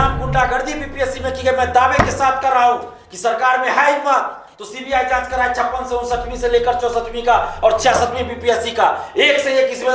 खुलेआम गुंडागर्दी बीपीएससी में की गई। मैं दावे के साथ कर रहा हूं कि सरकार में है हिम्मत तो सीबीआई जांच कराए 56 से 59वीं से लेकर 64वीं का और 66वीं बीपीएससी का, एक से एक इसमें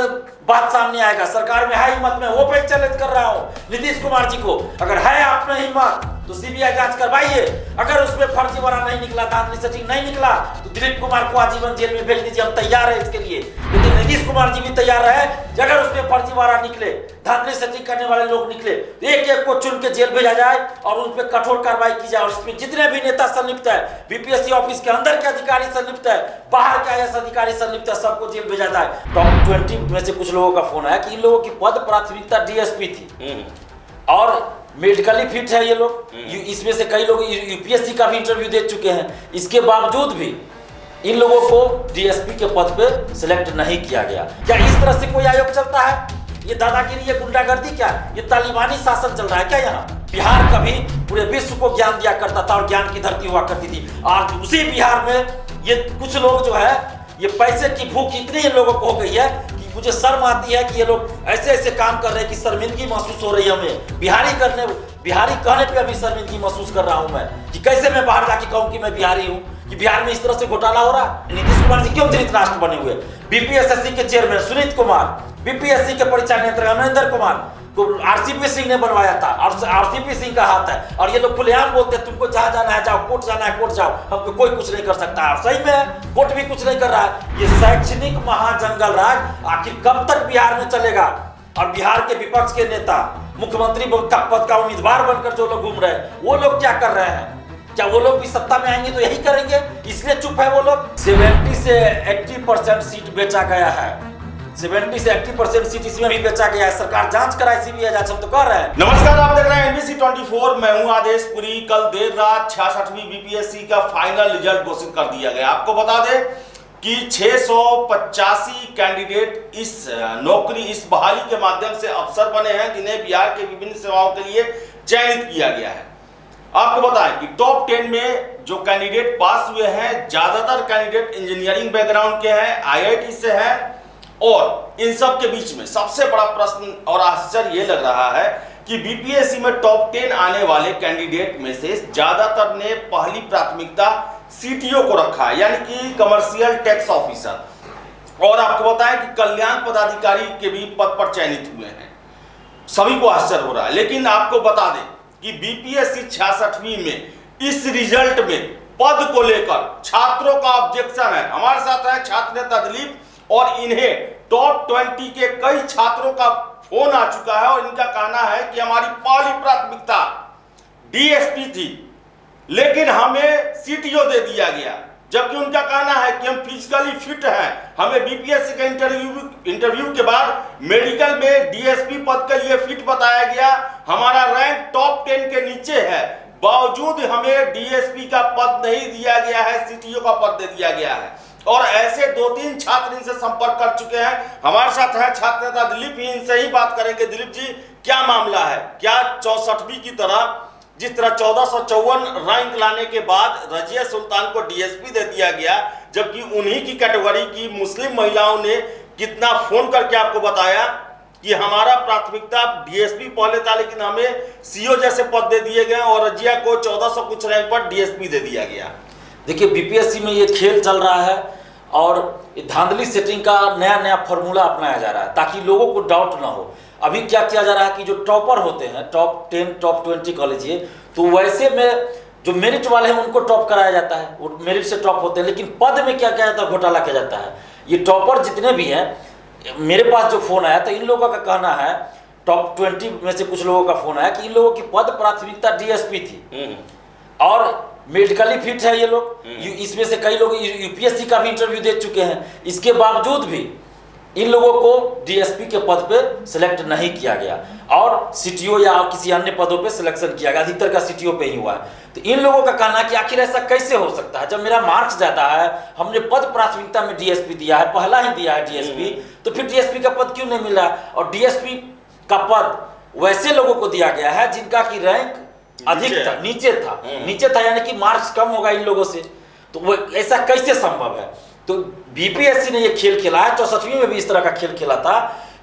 बात सामने आएगा। सरकार में है हिम्मत, में ओपन चैलेंज कर रहा हूं नीतीश कुमार जी को, अगर है आप में हिम्मत तो सीबीआई जांच करवाइए। अगर उसमें फर्जीवाड़ा नहीं निकला, धांधली सेटिंग नहीं निकला तो दिलीप कुमार को आजीवन जेल में भेज दीजिए, हम तैयार है इसके लिए। लेकिन नीतीश कुमार जी भी तैयार है कि अगर उसमें फर्जीवाड़ा निकले, धांधली सेटिंग करने वाले लोग निकले तो एक एक को चुन के जेल भेजा जाए और उन पर कठोर कार्रवाई की जाए। और इसमें जितने भी नेता संलिप्त है, बीपीएससी ऑफिस के अंदर के अधिकारी संलिप्त है, बाहर के आईएएस अधिकारी संलिप्त है, सबको जेल भेजा जाए। टॉप 20 में से कुछ लोगों का फोन आया कि इन लोगों की पद प्राथमिकता डीएसपी थी और मेडिकली फिट है ये लोग। इसमें से कई लोग यूपीएससी का भी इंटरव्यू दे चुके हैं, इसके बावजूद भी इन लोगों को डीएसपी के पद पे सिलेक्ट नहीं किया गया। क्या इस तरह से कोई आयोग चलता है? ये दादागिरी, ये गुंडागर्दी, क्या ये तालिबानी शासन चल रहा है क्या यहाँ? बिहार कभी पूरे विश्व को ज्ञान दिया करता था और ज्ञान की धरती हुआ करती थी। आज उसी बिहार में ये कुछ लोग जो है, ये पैसे की भूख इतनी इन लोगों को हो गई है कि मुझे शर्म आती है कि ये लोग ऐसे ऐसे काम कर रहे हैं कि शर्मिंदगी महसूस हो रही है हमें। बिहारी कहने पे अभी शर्मिंदगी महसूस कर रहा हूं मैं कि कैसे मैं बाहर जाके कहूं कि मैं बिहारी हूं, कि बिहार में इस तरह से घोटाला हो रहा है। नीतीश कुमार जी क्यों धृतराष्ट्र बने हुए? बीपीएससी के चेयरमैन सुनीत कुमार, बीपीएससी के परीक्षा नियंत्रक अमरिंदर कुमार को आरसीपी सिंह ने बनवाया था और आरसीपी सिंह का हाथ है। और ये लोग खुलेआम बोलते हैं तुमको जहां जाना है जाओ, कोर्ट जाना है कोर्ट जाओ, हमको कोई कुछ नहीं कर सकता है। सही में कोर्ट भी कुछ नहीं कर रहा है। ये शैक्षणिक महाजंगल राज आखिर कब तक बिहार में चलेगा? और बिहार के विपक्ष के नेता, मुख्यमंत्री पद का उम्मीदवार बनकर जो लोग घूम रहे हैं, वो लोग क्या कर रहे हैं? क्या वो लोग भी सत्ता में आएंगे तो यही करेंगे, इसलिए चुप है वो लोग? 70 से 80% सीट बेचा गया है। 70 से 80% सीट इसमें भी बेचा गया है। सरकार जांच कराए, सीबीआई जांच, हम तो कर रहे हैं। नमस्कार, आप देख रहे हैं एनबीसी 24। मैं हूं आदेश पुरी। कल देर रात 66वीं बीपीएससी का फाइनल रिजल्ट घोषित कर दिया गया। आपको बता दें कि 685 कैंडिडेट इस नौकरी, इस बहाली के माध्यम से अफसर बने हैं जिन्हें बिहार के विभिन्न सेवाओं के लिए चयनित किया गया है। आपको बताएं कि टॉप 10 में जो कैंडिडेट पास हुए हैं, ज्यादातर कैंडिडेट इंजीनियरिंग बैकग्राउंड के हैं, आईआईटी से हैं। और इन सब के बीच में सबसे बड़ा प्रश्न और आश्चर्य ये लग रहा है कि बीपीएससी में टॉप 10 आने वाले कैंडिडेट में से ज्यादातर ने पहली प्राथमिकता सीटीओ को रखा है, यानी कि कमर्शियल टैक्स ऑफिसर। और आपको बताएं कि कल्याण पदाधिकारी के भी पद पर चयनित हुए हैं। सभी को आश्चर्य हो रहा है। लेकिन आपको बता दें कि बीपीएससी 66वीं में इस रिजल्ट में पद को लेकर छात्रों का ऑब्जेक्शन है। हमारे साथ है छात्र नेता दिलीप और इन्हें टॉप 20 के कई छात्रों का फोन आ चुका है और इनका कहना है कि हमारी पहली प्राथमिकता डीएसपी थी लेकिन हमें सीटीओ दे दिया गया। जबकि उनका कहना है कि हम फिजिकली फिट हैं, हमें बीपीएससी के इंटरव्यू के बाद मेडिकल में डीएसपी पद के लिए फिट बताया गया। हमारा रैंक टॉप 10 के नीचे है, बावजूद हमें डीएसपी का पद नहीं दिया गया है, सीटीओ का पद दे दिया गया है। और ऐसे 2-3 छात्र इनसे संपर्क कर चुके हैं। हमारे साथ है छात्र नेता दिलीप, ही इनसे ही बात करेंगे। दिलीप जी, क्या मामला है? क्या 64वीं की तरह, जिस तरह 1454 रैंक लाने के बाद रजिया सुल्तान को डीएसपी दे दिया गया, जबकि उन्हीं की कैटेगरी की मुस्लिम महिलाओं ने कितना फोन करके आपको बताया कि हमारा प्राथमिकता डीएसपी पहले था लेकिन हमें सीओ जैसे पद दे दिए गए और रजिया को 1400 कुछ रैंक पर डीएसपी दे दिया गया। देखिए, बीपीएससी में ये खेल चल रहा है और धांधली सेटिंग का नया नया फॉर्मूला अपनाया जा रहा है ताकि लोगों को डाउट ना हो। अभी क्या किया जा रहा है कि जो टॉपर होते हैं, टॉप 10 टॉप 20 कह लीजिए, तो वैसे में जो मेरिट वाले हैं उनको टॉप कराया जाता है, वो मेरिट से टॉप होते हैं। लेकिन पद में क्या किया जाता है? घोटाला किया जाता है। ये टॉपर जितने भी हैं, मेरे पास जो फोन आया था, इन लोगों का कहना है, टॉप 20 में से कुछ लोगों का फोन आया कि इन लोगों की पद प्राथमिकता डीएसपी थी और मेडिकली फिट है ये लोग। इसमें से कई लोग यूपीएससी का भी इंटरव्यू दे चुके हैं, इसके बावजूद भी इन लोगों को डीएसपी के पद पे सिलेक्ट नहीं किया गया और सीटीओ या किसी अन्य पदों पे सिलेक्शन किया गया। अधिकतर का सीटीओ पे ही हुआ है। तो इन लोगों का कहना है कि आखिर ऐसा कैसे हो सकता है? जब मेरा मार्क्स ज्यादा है, हमने पद प्राथमिकता में डीएसपी दिया है, पहला ही दिया है डीएसपी, तो फिर डीएसपी का पद क्यों नहीं मिला? और डीएसपी का पद वैसे लोगों को दिया गया है जिनका की रैंक अधिक था, नीचे था, यानी कि मार्क्स कम होगा इन लोगों से। तो वो ऐसा कैसे संभव है? तो बीपीएससी ने ये खेल खेला है। 64वीं में भी इस तरह का खेल खेला था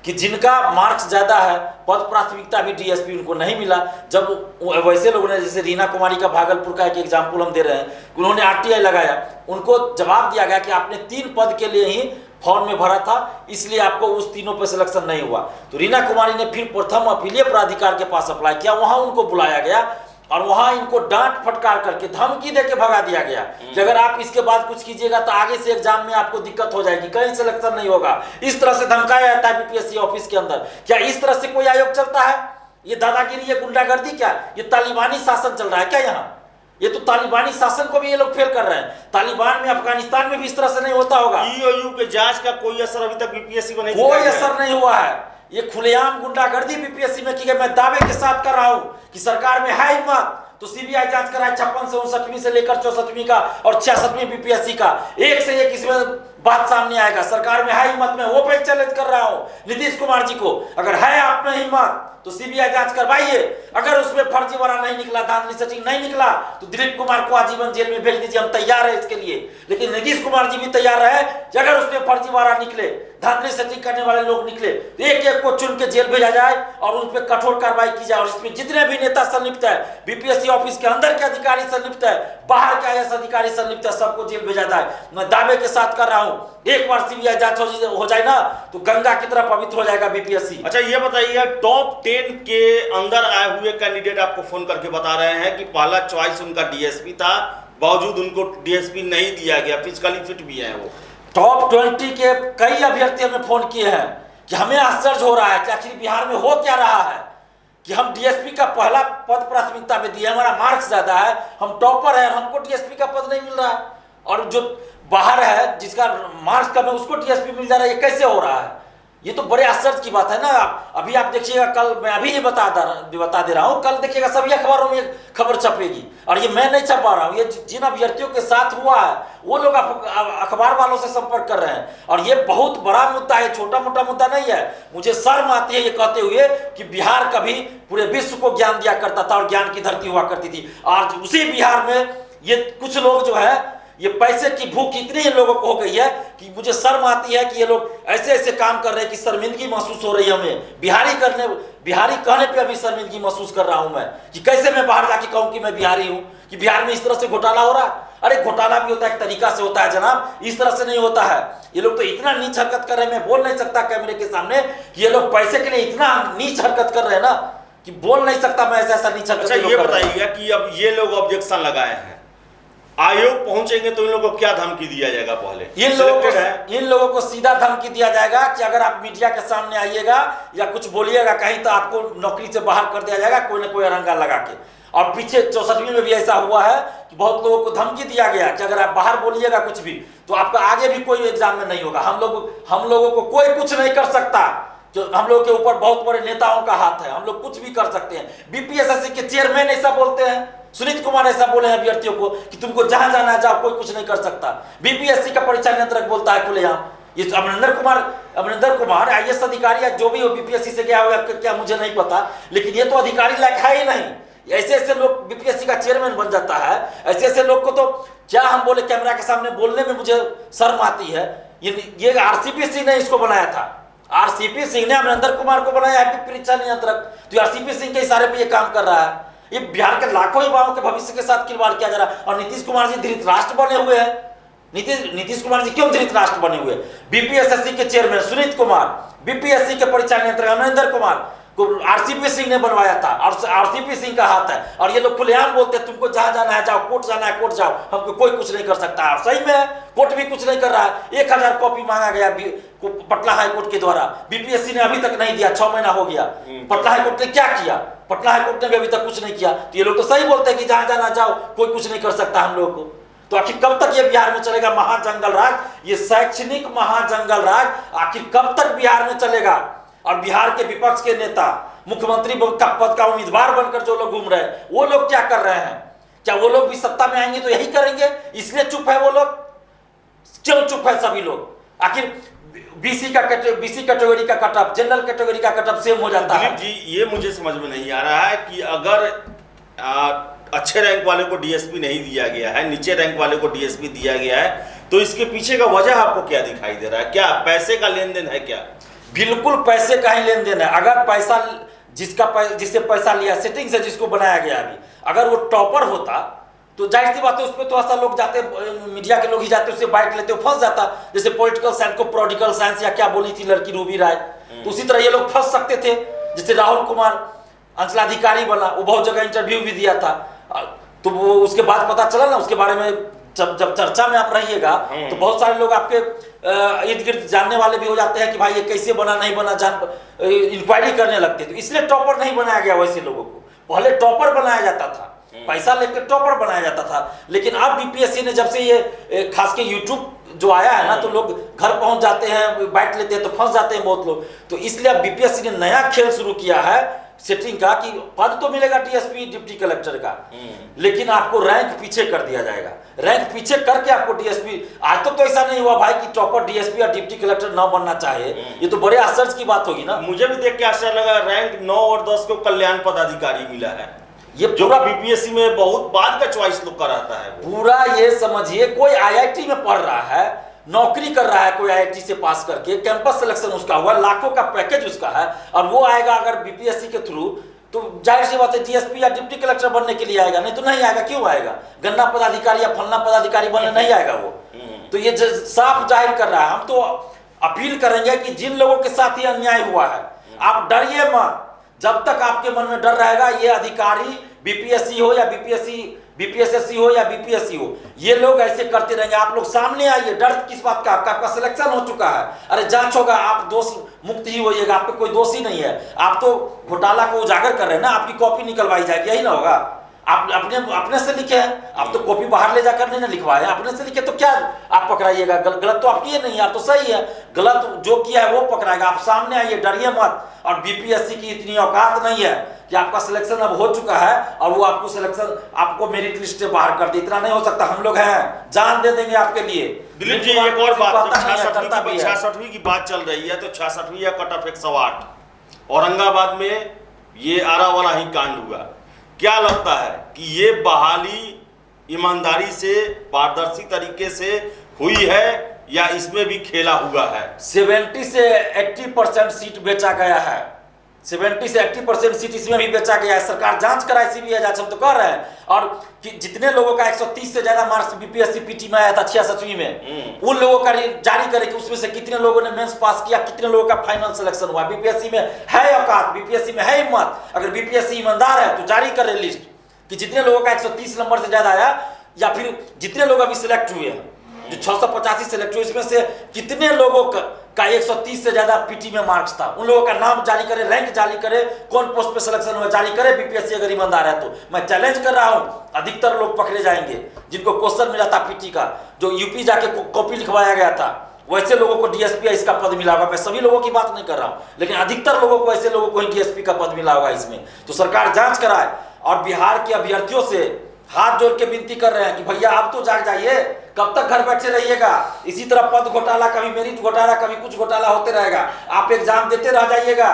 कि जिनका मार्क्स ज़्यादा है पद प्राथमिकता भी डीएसपी उनको नहीं मिला। जब वैसे लोगों ने, जैसे रीना कुमारी का भागलपुर का एक एग्जाम्पल हम दे रहे हैं, उन्होंने आरटीआई लगाया, उनको जवाब दिया गया कि आपने 3 पद के लिए ही फॉर्म में भरा था, इसलिए आपको उस तीनों पे सिलेक्शन नहीं हुआ। तो रीना कुमारी ने फिर प्रथम अपीलीय प्राधिकार के पास अप्लाई किया, वहां उनको बुलाया गया और वहां इनको डांट फटकार करके धमकी देके भगा दिया गया कि अगर आप इसके बाद कुछ कीजिएगा तो आगे से एग्जाम में आपको दिक्कत हो जाएगी, कहीं सिलेक्शन नहीं होगा। इस तरह से धमकाया जाता है बीपीएससी ऑफिस के अंदर। क्या इस तरह से कोई आयोग चलता है? ये दादागिरी, ये गुंडागर्दी, क्या ये तालिबानी शासन चल रहा है क्या यहाँ? ये तो तालिबानी शासन को भी ये लोग फेल कर रहे हैं। तालिबान में, अफगानिस्तान में भी इस तरह से नहीं होता होगा। ईओयू के जांच का कोई असर अभी तक बीपीएससी को नहीं, कोई असर नहीं हुआ है। ये खुलेआम गुंडागर्दी बीपीएससी में की गई। मैं दावे के साथ कर रहा हूं कि सरकार में है हिम्मत तो सीबीआई जांच कराए 56 से 59वीं से लेकर 64वीं का और 66वीं बीपीएससी का। एक से एक इसमें बात सामने आएगा। सरकार में है हिम्मत, में वो पे चैलेंज कर रहा हूं नीतीश कुमार जी को, अगर है आप में हिम्मत तो सीबीआई जांच करवाइए। अगर उसमें फर्जीवाड़ा नहीं निकला, धांधली सेटिंग नहीं निकला तो दिलीप कुमार को आजीवन जेल में भेज दीजिए, हम तैयार है इसके लिए। लेकिन नीतीश कुमार जी भी तैयार है कि अगर उसमें फर्जीवाड़ा निकले, धांधली सेटिंग करने वाले लोग निकले तो एक एक को चुन के जेल भेजा जाए और उन पर कठोर कार्रवाई की जाए। और इसमें जितने भी नेता संलिप्त है, बीपीएससी ऑफिस के अंदर के अधिकारी संलिप्त है, बाहर के आईएएस अधिकारी संलिप्त है, सबको जेल भेजा जाए। मैं दावे के साथ कर रहा हूं, एक बार सीबीआई जांच हो जाए ना तो गंगा की तरह पवित्र हो जाएगा बीपीएससी। अच्छा ये बताइए, टॉप 10 के अंदर आए हुए कैंडिडेट आपको फोन करके बता रहे हैं कि पहला चॉइस उनका डीएसपी था, बावजूद उनको डीएसपी नहीं दिया गया, फिजिकली फिट भी है वो। टॉप 20 के कई अभ्यर्थी हमें फोन किए हैं कि हमें आश्चर्य हो रहा है कि आखिर बिहार में हो क्या रहा है कि हम डीएसपी का पहला पद प्राथमिकता में दिए, हमारा मार्क्स ज्यादा है, हम टॉपर है, हमको डीएसपी का पद नहीं मिल रहा है, और जो बाहर है जिसका मार्क्स कम है उसको डीएसपी मिल जा रहा है। ये कैसे हो रहा है? ये तो बड़े आश्चर्य की बात है ना। अभी आप देखिएगा, कल मैं अभी ये बता दे रहा हूँ, कल देखिएगा सभी अखबारों में खबर छपेगी, और ये मैं नहीं छपा रहा हूँ, ये जिन अभ्यर्थियों के साथ हुआ है वो लोग अखबार वालों से संपर्क कर रहे हैं। और ये बहुत बड़ा मुद्दा है, छोटा मोटा मुद्दा नहीं है। मुझे शर्म आती है ये कहते हुए कि बिहार कभी पूरे विश्व को ज्ञान दिया करता था और ज्ञान की धरती हुआ करती थी। आज उसी बिहार में ये कुछ लोग जो है, ये पैसे की भूख इतनी इन लोगों को हो गई है कि मुझे शर्म आती है कि ये लोग ऐसे ऐसे काम कर रहे हैं कि शर्मिंदगी महसूस हो रही है हमें। बिहारी कहने पे अभी शर्मिंदगी महसूस कर रहा हूं मैं कि कैसे मैं बाहर जाके कहूं कि मैं बिहारी हूं, कि बिहार में इस तरह से घोटाला हो रहा है। अरे घोटाला भी होता है, एक तरीका से होता है जनाब, इस तरह से नहीं होता है। ये लोग तो इतना नीच हरकत कर रहे हैं, मैं बोल नहीं सकता कैमरे के सामने कि ये लोग पैसे के लिए इतना नीच हरकत कर रहे हैं ना कि बोल नहीं सकता मैं ऐसा नीच हरकत। अच्छा ये बताइएगा कि अब ये लोग ऑब्जेक्शन लगाए हैं, आयोग पहुंचेंगे तो इन लोगों को क्या धमकी दिया जाएगा? पहले इन लोगों को सीधा धमकी दिया जाएगा कि अगर आप मीडिया के सामने आइएगा या कुछ बोलिएगा कहीं तो आपको नौकरी से बाहर कर दिया जाएगा, कोई ना कोई अरंगा लगा के। और पीछे 64वीं में भी ऐसा हुआ है कि बहुत लोगों को धमकी दिया गया कि अगर आप बाहर बोलिएगा कुछ भी तो आपका आगे भी कोई एग्जाम में नहीं होगा। हम लोगों को कोई कुछ नहीं कर सकता, जो हम लोग के ऊपर बहुत बड़े नेताओं का हाथ है, हम लोग कुछ भी कर सकते हैं। बीपीएससी के चेयरमैन ऐसा बोलते हैं, सुनीत कुमार ऐसा बोले हैं अभ्यर्थियों को कि तुमको जहां जाना है जाओ, कोई कुछ नहीं कर सकता। बीपीएससी का परीक्षा नियंत्रक बोलता है खुलेआम। ये अमरिंदर कुमार आईएएस अधिकारी या जो भी हो बीपीएससी से गया होगा क्या मुझे नहीं पता, लेकिन ये तो अधिकारी लायक है ही नहीं। ऐसे ऐसे लोग बीपीएससी का चेयरमैन बन जाता है, ऐसे ऐसे लोग को तो क्या हम बोले, कैमरा के सामने बोलने में मुझे शर्म आती है। ये आरसीपी सिंह ने इसको बनाया था, आरसीपी सिंह ने अमरिंदर कुमार को बनाया है परीक्षा नियंत्रक, तो आरसीपी सिंह के इशारे पे ये काम कर रहा है। ये बिहार के लाखों युवाओं के भविष्य के साथ खिलवाड़ किया जा रहा है। और नीतीश कुमार जी धृतराष्ट्र बने हुए हैं। नीतीश कुमार जी क्यों धृतराष्ट्र बने हुए? बीपीएससी के चेयरमैन सुनीत कुमार, बीपीएससी के परीक्षा नियंत्रक अमरिंदर कुमार को आरसीपी सिंह ने बनवाया था और आरसीपी सिंह का हाथ है। और ये लोग खुलेआम बोलते हैं तुमको जहां जाना है जाओ, कोर्ट जाना है कोर्ट जाओ, हमको कोई कुछ नहीं कर सकता। और सही में कोर्ट भी कुछ नहीं कर रहा है। 1000 कॉपी मांगा गया पटना हाईकोर्ट के द्वारा, बीपीएससी ने अभी तक नहीं दिया, 6 महीना हो गया। पटना हाईकोर्ट ने क्या किया? पटना हाईकोर्ट ने भी अभी तक कुछ नहीं किया। तो ये लोग तो सही बोलते हैं कि जहां जाना जाओ, कोई कुछ नहीं कर सकता हम लोगों को। तो आखिर कब तक ये बिहार में चलेगा महाजंगल राज, ये शैक्षणिक महाजंगल राज आखिर कब तक बिहार में चलेगा? और बिहार के विपक्ष के नेता, मुख्यमंत्री पद का उम्मीदवार बनकर जो लोग घूम रहे हैं, वो लोग क्या कर रहे हैं? क्या वो लोग भी सत्ता में आएंगे तो यही करेंगे? इसलिए चुप है वो लोग। क्यों चुप है सभी लोग? आखिर बीसी कैटेगरी का कटअप, जनरल कैटेगरी का कटअप सेम हो जाता है। दिलीप जी, ये मुझे समझ में नहीं आ रहा है कि अगर अच्छे रैंक वाले को डीएसपी नहीं दिया गया है, नीचे रैंक वाले को डीएसपी दिया गया है, तो इसके पीछे का वजह आपको क्या दिखाई दे रहा है? क्या पैसे का लेन देन है क्या? बिल्कुल पैसे का ही लेन देन है। अगर पैसा जिससे पैसा लिया, सेटिंग से जिसको बनाया गया अभी, अगर वो टॉपर होता तो जाहिर सी बात है उस पर थोड़ा सा लोग जाते, मीडिया के लोग ही जाते, उससे बाइट लेते, फंस जाता। जैसे पॉलिटिकल साइंस को प्रोडिकल साइंस या क्या बोली थी लड़की रूबी राय, तो उसी तरह ये लोग फंस सकते थे। जैसे राहुल कुमार अंचलाधिकारी बना, वो बहुत जगह इंटरव्यू भी दिया था, तो वो उसके बाद पता चला ना, उसके बारे में जब चर्चा में आप रहिएगा तो बहुत सारे लोग आपके इर्द गिर्द जानने वाले भी हो जाते हैं कि भाई ये कैसे बना नहीं बना, इंक्वायरी करने लगते। तो इसलिए टॉपर नहीं बनाया गया वैसे लोगों को, पहले टॉपर बनाया जाता था, पैसा लेकर टॉपर बनाया जाता था। लेकिन अब बीपीएससी ने जब से ये खास के यूट्यूब जो आया है ना, तो लोग घर पहुंच जाते हैं, बाइट लेते हैं तो फंस जाते हैं बहुत लोग। तो इसलिए अब बीपीएससी ने नया खेल शुरू किया है सेटिंग का, कि पद तो मिलेगा डीएसपी डिप्टी कलेक्टर का, लेकिन आपको रैंक पीछे कर दिया जाएगा। रैंक पीछे करके आपको डीएसपी, आज तक तो ऐसा नहीं हुआ भाई कि टॉपर डीएसपी या डिप्टी कलेक्टर ना बनना चाहे, ये तो बड़े आश्चर्य की बात होगी ना। मुझे भी देख के आश्चर्य लगा, रैंक 9 और 10 को कल्याण पदाधिकारी मिला है, ये जो बीपीएससी में बहुत बाद का चॉइस लोग कराता है। पूरा ये समझिए, कोई आईआईटी में पढ़ रहा है, नौकरी कर रहा है कोई आईआईटी से पास करके, कैंपस सिलेक्शन उसका हुआ, लाखों का पैकेज उसका है, और वो आएगा अगर बीपीएससी के थ्रू, तो जाहिर सी बात है डीएसपी या डिप्टी कलेक्टर बनने के लिए आएगा, नहीं तो नहीं आएगा। क्यों आएगा? गन्ना पदाधिकारी या फलना पदाधिकारी बनने नहीं आएगा वो। तो ये साफ जाहिर कर रहा है। हम तो अपील करेंगे कि जिन लोगों के साथ ये अन्याय हुआ है, आप डरिए मत। जब तक आपके मन में डर रहेगा, ये अधिकारी बीपीएससी हो या बीपीएसएससी हो या बीपीएससी हो, ये लोग ऐसे करते रहेंगे। आप लोग सामने आइए, डर किस बात का? आपका सिलेक्शन हो चुका है, अरे जांच होगा, आप दोष मुक्त ही होइएगा, आप पे कोई दोष ही नहीं है। आप तो घोटाला को उजागर कर रहे हैं ना, आपकी कॉपी निकलवाई जाएगी, यही ना होगा। आप अपने से लिखे हैं, आप तो कॉपी बाहर ले जाकर नहीं ना लिखवाए, अपने से लिखे, तो क्या आप पकड़ाइएगा? गलत तो आप किए नहीं, आप तो सही है, गलत जो किया है वो पकड़ाएगा। आप सामने आइए, डरिए मत। और बीपीएससी की इतनी औकात नहीं है कि आपका सिलेक्शन अब हो चुका है और वो आपको सिलेक्शन, आपको मेरिट लिस्ट से बाहर कर दे, इतना नहीं हो सकता। हम लोग हैं, जान दे देंगे आपके लिए। दिलीप जी, एक और बात, 66वीं की बात चल रही है, तो 66वीं या कट ऑफ 108 औरंगाबाद में ये आरा वाला ही कांड हुआ। क्या लगता है कि ये बहाली ईमानदारी से, पारदर्शी तरीके से हुई है या इसमें भी खेला हुआ है? 70 से 80% सीट बेचा गया है, 70 से 80% सीट इसमें भी बेचा गया है। सरकार जांच कराए, सीबीआई जांच, हम तो कर रहे हैं। और कि जितने लोगों का 130 से ज्यादा मार्क्स बीपीएससी पीटी में आया था 66वीं में, उन लोगों का जारी करे कि उसमें से कितने लोगों ने मेंस पास किया, कितने लोगों का फाइनल सिलेक्शन हुआ। बीपीएससी में है औकात, बीपीएससी में है हिम्मत। अगर बीपीएससी ईमानदार है तो जारी करे लिस्ट कि जितने लोगों का 130 नंबर से ज्यादा आया, या फिर जितने लोग अभी सिलेक्ट हुए हैं, जो 685 सिलेक्ट हुए, इसमें से कितने लोगों का 130 से ज्यादा पीटी में मार्क्स था, उन लोगों का नाम जारी करे, रैंक जारी करे, कौन पोस्ट पे सिलेक्शन हुआ जारी करे। बीपीएससी अगर ईमानदार है तो मैं चैलेंज कर रहा हूं, अधिकतर लोग पकड़े जाएंगे जिनको क्वेश्चन मिला था पीटी का, जो यूपी जाके कॉपी लिखवाया गया था, वैसे लोगों को डीएसपी इसका पद मिला होगा। मैं सभी लोगों की बात नहीं कर रहा हूं, लेकिन अधिकतर लोगों को, ऐसे लोगों को ही डीएसपी का पद मिला होगा इसमें। तो सरकार जांच कराए। और बिहार के अभ्यर्थियों से हाथ जोड़ के विनती कर रहे हैं कि भैया आप तो जाग जाइए, कब तक घर बैठे रहिएगा? इसी तरह पद घोटाला, कभी मेरिट घोटाला, कभी कुछ घोटाला होते रहेगा। आप एग्जाम देते रह जाइएगा,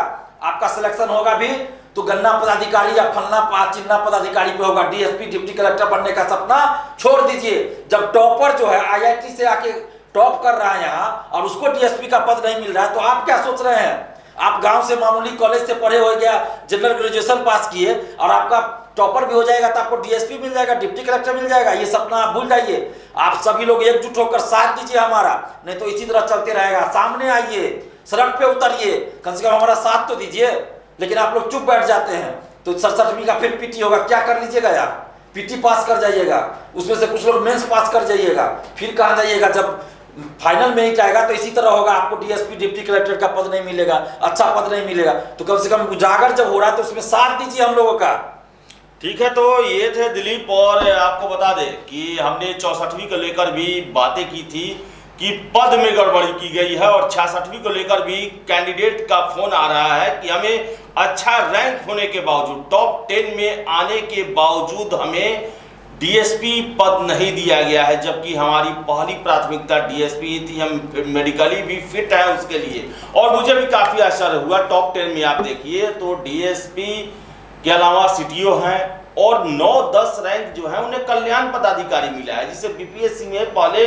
आपका सिलेक्शन होगा भी तो गन्ना पदाधिकारी या फलना चिन्ना पदाधिकारी पे होगा। डीएसपी डिप्टी कलेक्टर बनने का सपना छोड़ दीजिए। जब टॉपर जो है आईआईटी से आके टॉप कर रहा है यहाँ, और उसको डीएसपी का पद नहीं मिल रहा है, तो आप क्या सोच रहे हैं? आप गांव से मामूली कॉलेज से पढ़े हो गया, जनरल ग्रेजुएशन पास किए, और आपका टॉपर भी हो जाएगा तो आपको डीएसपी मिल जाएगा, डिप्टी कलेक्टर मिल जाएगा। ये सपना आप भूल जाइए। आप सभी लोग एकजुट होकर साथ दीजिए हमारा, नहीं तो इसी तरह चलते रहेगा। सामने आइए, सड़क पे उतरिए, कम से कम हमारा साथ तो दीजिए। लेकिन आप लोग चुप बैठ जाते हैं। तो 67वीं का फिर पीटी होगा, क्या कर लीजिएगा यार? पीटी पास कर जाइएगा, उसमें से कुछ लोग मेंस पास कर जाइएगा, फिर कहाँ जाइएगा? जब फाइनल में ही जाएगा तो इसी तरह होगा, आपको डीएसपी डिप्टी कलेक्टर का पद नहीं मिलेगा, अच्छा पद नहीं मिलेगा। तो कम से कम उजागर जब हो रहा है तो उसमें साथ दीजिए हम लोगों का। ठीक है, तो ये थे दिलीप। और आपको बता दें कि हमने 64वीं को लेकर भी बातें की थी कि पद में गड़बड़ी की गई है, और 66वीं को लेकर भी कैंडिडेट का फोन आ रहा है कि हमें अच्छा रैंक होने के बावजूद, टॉप 10 में आने के बावजूद हमें डीएसपी पद नहीं दिया गया है, जबकि हमारी पहली प्राथमिकता डीएसपी थी। हम मेडिकली भी फिट है उसके लिए। और मुझे भी काफ़ी आश्चर्य हुआ, टॉप 10 में आप देखिए तो डीएसपी के अलावा सीटीओ हैं, और 9-10 रैंक जो है उन्हें कल्याण पदाधिकारी मिला है, जिसे बीपीएससी में पहले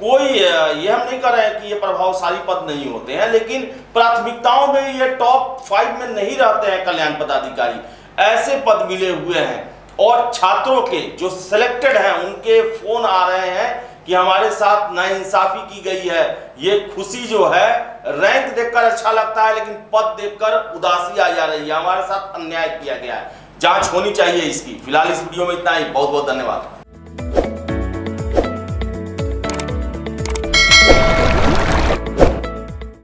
कोई ये हम नहीं कर रहे हैं कि ये प्रभावशाली पद नहीं होते हैं, लेकिन प्राथमिकताओं में ये टॉप 5 में नहीं रहते हैं कल्याण पदाधिकारी। ऐसे पद मिले हुए हैं और छात्रों के जो सिलेक्टेड हैं उनके फोन आ रहे हैं कि हमारे साथ नाइंसाफी की गई है। ये खुशी जो है रैंक देखकर अच्छा लगता है, लेकिन पद देखकर उदासी आ जा रही है। हमारे साथ अन्याय किया गया है, जांच होनी चाहिए इसकी। फिलहाल इस वीडियो में इतना ही। बहुत बहुत धन्यवाद।